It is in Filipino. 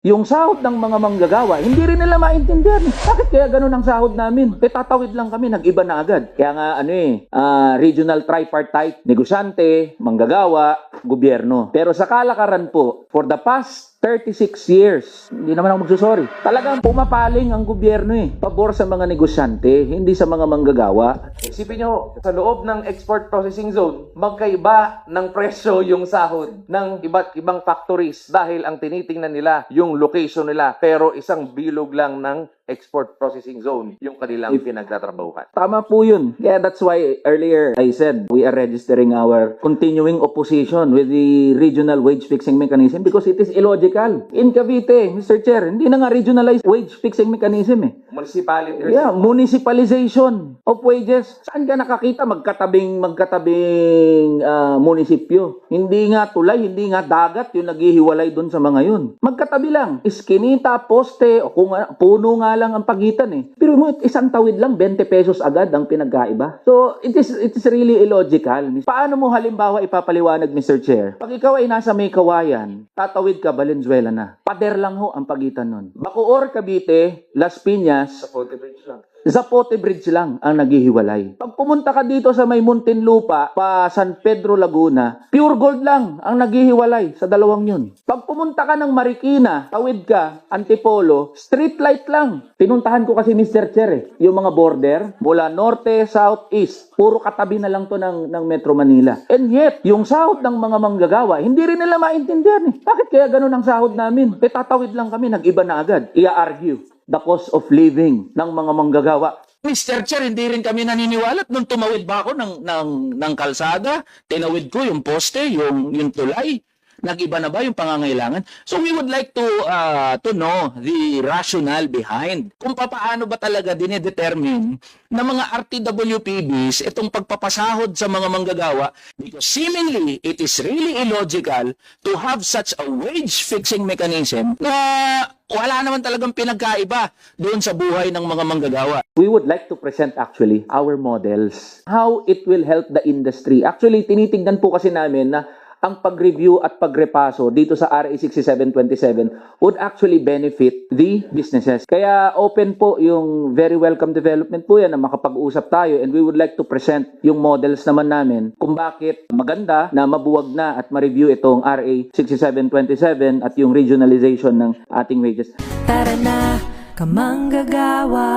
Yung sahod ng mga manggagawa, hindi rin nila maintindihan. Bakit kaya ganun ang sahod namin? Tatawid lang kami, nag-iba na agad. Kaya nga regional tripartite, negosyante, manggagawa, gobyerno. Pero sa kalakaran po, for the past 36 years, hindi naman ako magsusorry. Talagang pumapaling ang gobyerno pabor sa mga negosyante, hindi sa mga manggagawa. Isipin nyo, sa loob ng export processing zone, magkaiba ng presyo yung sahod ng iba't ibang factories dahil ang tinitingnan nila yung location nila, pero isang bilog lang ng export processing zone yung kanilang pinagtatrabahuhan. Tama po yun. Yeah, that's why earlier I said we are registering our continuing opposition with the regional wage fixing mechanism because it is illogical. In Cavite, Mr. Chair, hindi na nga regionalized wage fixing mechanism Municipality. Yeah, municipalization of wages. Saan ka nakakita magkatabing munisipyo? Hindi nga tulay, hindi nga dagat yung naghihiwalay doon sa mga yun. Magkatabi lang. Iskinita, poste, o kung puno nga lang ang pagitan Pero mo, isang tawid lang, 20 pesos agad ang pinagkaiba. So, it is really illogical. Paano mo halimbawa ipapaliwanag, Mr. Chair? Pag ikaw ay nasa may kawayan, tatawid ka, Valenzuela na. Pader lang ho ang pagitan nun. Bacoor, Cavite, Las Piñas, Zapote Bridge lang. Zapote Bridge lang ang naghihiwalay. Pag pumunta ka dito sa may Muntinlupa, pa San Pedro, Laguna, pure gold lang ang naghihiwalay sa dalawang yun. Pag pumunta ka ng Marikina, tawid ka, Antipolo, street light lang. Pinuntahan ko kasi Mr. Chair yung mga border, mula norte, south, east. Puro katabi na lang to ng Metro Manila. And yet, yung sahod ng mga manggagawa, hindi rin nila maintindihan Bakit kaya ganun ang sahod namin? Tatawid lang kami, nag-iba na agad. I-argue the cost of living ng mga manggagawa. Mr. Chair, hindi rin kami naniniwala nung tumawid ba ako ng kalsada, tinawid ko yung poste, yung tulay. Nag-iba na ba yung pangangailangan? So we would like to know the rationale behind kung paano ba talaga dinedetermine ng mga RTWPBs itong pagpapasahod sa mga manggagawa, because seemingly it is really illogical to have such a wage fixing mechanism na wala naman talagang pinagkaiba doon sa buhay ng mga manggagawa. We would like to present actually our models, how it will help the industry. Actually, tinitingnan po kasi namin na ang pag-review at pagrepaso dito sa RA 6727 would actually benefit the businesses. Kaya open po yung very welcome development po yan na makapag-usap tayo, and we would like to present yung models naman namin kung bakit maganda na mabuwag na at ma-review itong RA 6727 at yung regionalization ng ating wages. Tara na, kamanggagawa!